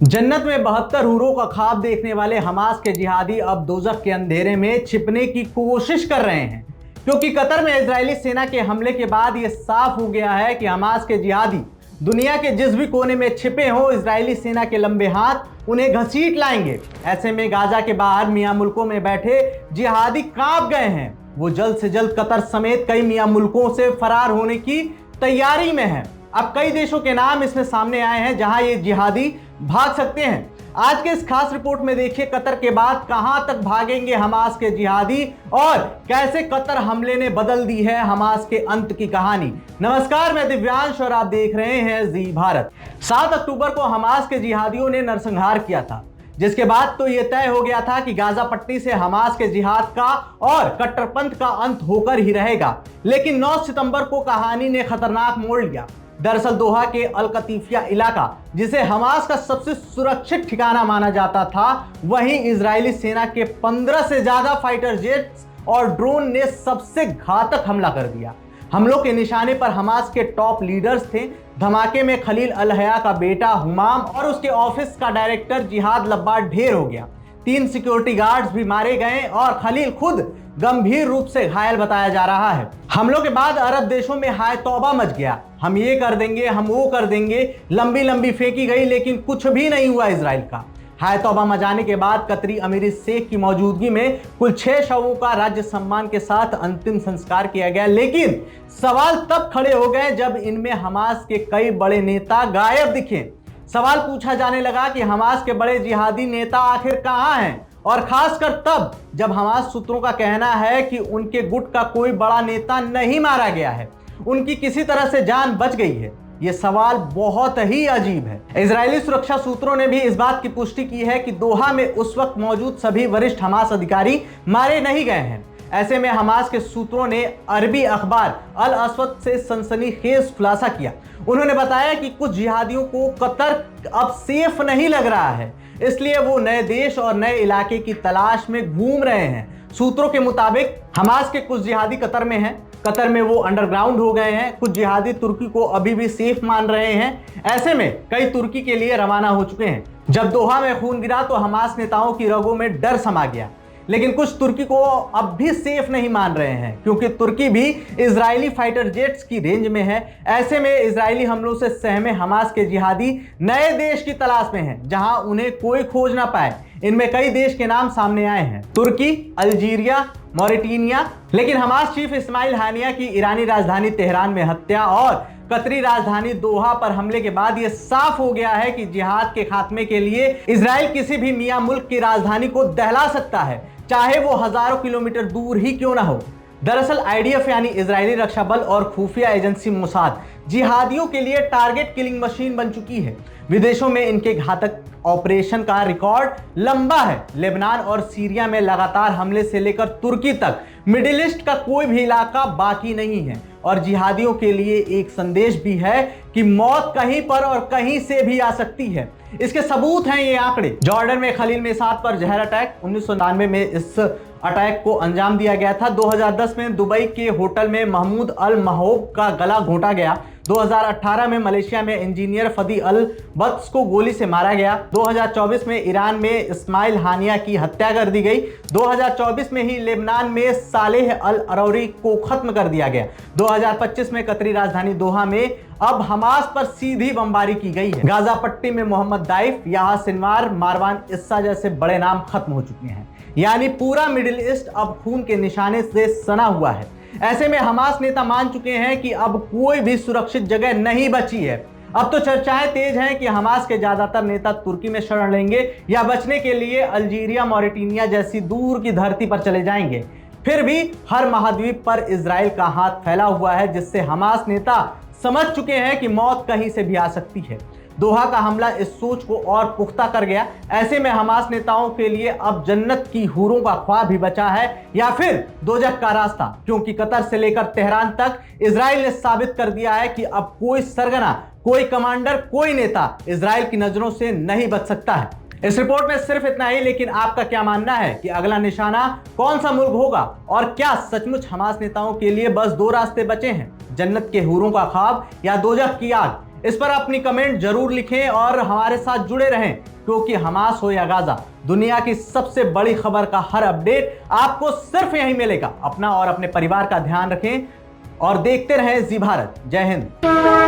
जन्नत में 72 हूरों का ख्वाब देखने वाले हमास के जिहादी अब दोज़ख के अंधेरे में छिपने की कोशिश कर रहे हैं, क्योंकि कतर में इजरायली सेना के हमले के बाद यह साफ हो गया है कि हमास के जिहादी दुनिया के जिस भी कोने में छिपे हों, इजरायली सेना के लंबे हाथ उन्हें घसीट लाएंगे। ऐसे में गाजा के बाहर मियां मुल्कों में बैठे जिहादी कांप गए हैं। वो जल्द से जल्द कतर समेत कई मियां मुल्कों से फरार होने की तैयारी में है। अब कई देशों के नाम इसमें सामने आए हैं जहां ये जिहादी भाग सकते हैं। आज के इस खास रिपोर्ट में देखिए कतर के बाद कहां तक भागेंगे हमास के जिहादी और कैसे कतर हमले ने बदल दी है हमास के अंत की कहानी। नमस्कार, मैं दिव्यांश और आप देख रहे हैं जी भारत। 7 अक्टूबर को हमास के जिहादियों ने नरसंहार किया था, जिसके बाद तो यह तय हो गया था कि गाजा पट्टी से हमास के जिहाद का और कट्टरपंथ का अंत होकर ही रहेगा। लेकिन 9 सितंबर को कहानी ने खतरनाक मोड़ लिया। दरअसल दोहा के अल कतीफिया इलाका, जिसे हमास का सबसे सुरक्षित ठिकाना माना जाता था, वहीं इजरायली सेना के 15 से ज्यादा फाइटर जेट्स और ड्रोन ने सबसे घातक हमला कर दिया। हमलों के निशाने पर हमास के टॉप लीडर्स थे। धमाके में खलील अल हया का बेटा हुमाम और उसके ऑफिस का डायरेक्टर जिहाद लब्बाद ढेर हो गया। 3 सिक्योरिटी गार्ड्स भी मारे गए और खलील खुद गंभीर रूप से घायल बताया जा रहा है। हमलों के बाद अरब देशों में हाय तौबा मच गया। हम ये कर देंगे, हम वो कर देंगे, लंबी लंबी फेंकी गई, लेकिन कुछ भी नहीं हुआ इजराइल का। हाय तौबा मचाने के बाद कतरी अमीरी शेख की मौजूदगी में कुल 6 शवों का राज्य सम्मान के साथ अंतिम संस्कार किया गया। लेकिन सवाल तब खड़े हो गए जब इनमें हमास के कई बड़े नेता गायब दिखे। सवाल पूछा जाने लगा कि हमास के बड़े जिहादी नेता आखिर कहां हैं, और खासकर तब जब हमास सूत्रों का कहना है कि उनके गुट का कोई बड़ा नेता नहीं मारा गया है, उनकी किसी तरह से जान बच गई है। यह सवाल बहुत ही अजीब है। इजरायली सुरक्षा सूत्रों ने भी इस बात की पुष्टि की है कि दोहा में उस वक्त मौजूद सभी वरिष्ठ हमास अधिकारी मारे नहीं गए हैं। ऐसे में हमास के सूत्रों ने अरबी अखबार अल असवद से सनसनीखेज खुलासा किया। उन्होंने बताया कि कुछ जिहादियों को कतर अब सेफ नहीं लग रहा है, इसलिए वो नए देश और नए इलाके की तलाश में घूम रहे हैं। सूत्रों के मुताबिक हमास के कुछ जिहादी कतर में हैं। कतर में वो अंडरग्राउंड हो गए हैं। कुछ जिहादी तुर्की को अभी भी सेफ मान रहे हैं। ऐसे में कई तुर्की के लिए रवाना हो चुके हैं। जब दोहा में खून गिरा तो हमास नेताओं की रगों में डर समा गया। लेकिन कुछ तुर्की को अब भी सेफ नहीं मान रहे हैं, क्योंकि तुर्की भी इजरायली फाइटर जेट्स की रेंज में है। ऐसे में इजरायली हमलों से सहमे हमास के जिहादी नए देश की तलाश में हैं, जहां उन्हें कोई खोज ना पाए। इनमें कई देश के नाम सामने आए हैं: तुर्की, अल्जीरिया, मॉरिटानिया। लेकिन हमास चीफ इस्माइल हानिया की ईरानी राजधानी तेहरान में हत्या और कतरी राजधानी दोहा पर हमले के बाद यह साफ हो गया है कि जिहाद के खात्मे के लिए इजराइल किसी भी मियां मुल्क की राजधानी को दहला सकता है, चाहे वो हजारों किलोमीटर दूर ही क्यों ना हो। दरअसल आईडीएफ यानी इजरायली रक्षा बल और खुफिया एजेंसी मोसाद जिहादियों के लिए टारगेट किलिंग मशीन बन चुकी है। विदेशों में इनके घातक ऑपरेशन का रिकॉर्ड लंबा है। लेबनान और सीरिया में लगातार हमले से लेकर तुर्की तक मिडिल ईस्ट का कोई भी इलाका बाकी नहीं है। और जिहादियों के लिए एक संदेश भी है कि मौत कहीं पर और कहीं से भी आ सकती है। इसके सबूत हैं ये आंकड़े। जॉर्डन में खलील मेसाद पर जहर अटैक, 1999 में इस अटैक को अंजाम दिया गया था। 2010 में दुबई के होटल में महमूद अल महूब का गला घोंटा गया। 2018 में मलेशिया में इंजीनियर फदी अल बत्स को गोली से मारा गया। 2024 में ईरान में इस्माइल हानिया की हत्या कर दी गई। 2024 में ही लेबनान में सालेह अल अरौरी को खत्म कर दिया गया। 2025 में कतरी राजधानी दोहा में अब हमास पर सीधी बमबारी की गई है। गाजा पट्टी में मोहम्मद दाइफ, याहा सिनवार, मारवान इस्सा जैसे बड़े नाम खत्म हो चुके हैं। यानी पूरा मिडिल ईस्ट अब खून के निशाने से सना हुआ है। ऐसे में हमास नेता मान चुके हैं कि अब कोई भी सुरक्षित जगह नहीं बची है। अब तो चर्चाएं तेज हैं कि हमास के ज्यादातर नेता तुर्की में शरण लेंगे या बचने के लिए अल्जीरिया, मॉरिटानिया जैसी दूर की धरती पर चले जाएंगे। फिर भी हर महाद्वीप पर इजराइल का हाथ फैला हुआ है, जिससे हमास नेता समझ चुके हैं कि मौत कहीं से भी आ सकती है। दोहा का हमला इस सोच को और पुख्ता कर गया। ऐसे में हमास नेताओं के लिए अब जन्नत की हूरों का ख्वाब ही बचा है या फिर दोजख का रास्ता, क्योंकि कतर से लेकर तेहरान तक इजराइल ने साबित कर दिया है कि अब कोई सरगना, कोई कमांडर, कोई नेता इजराइल की नजरों से नहीं बच सकता है। इस रिपोर्ट में सिर्फ इतना ही, लेकिन आपका क्या मानना है कि अगला निशाना कौन सा मुल्क होगा, और क्या सचमुच हमास नेताओं के लिए बस 2 रास्ते बचे हैं: जन्नत के हूरों का ख्वाब या दोजख की आग? इस पर अपनी कमेंट जरूर लिखें और हमारे साथ जुड़े रहें, क्योंकि हमास हो या गाजा, दुनिया की सबसे बड़ी खबर का हर अपडेट आपको सिर्फ यहीं मिलेगा। अपना और अपने परिवार का ध्यान रखें और देखते रहें जी भारत। जय हिंद।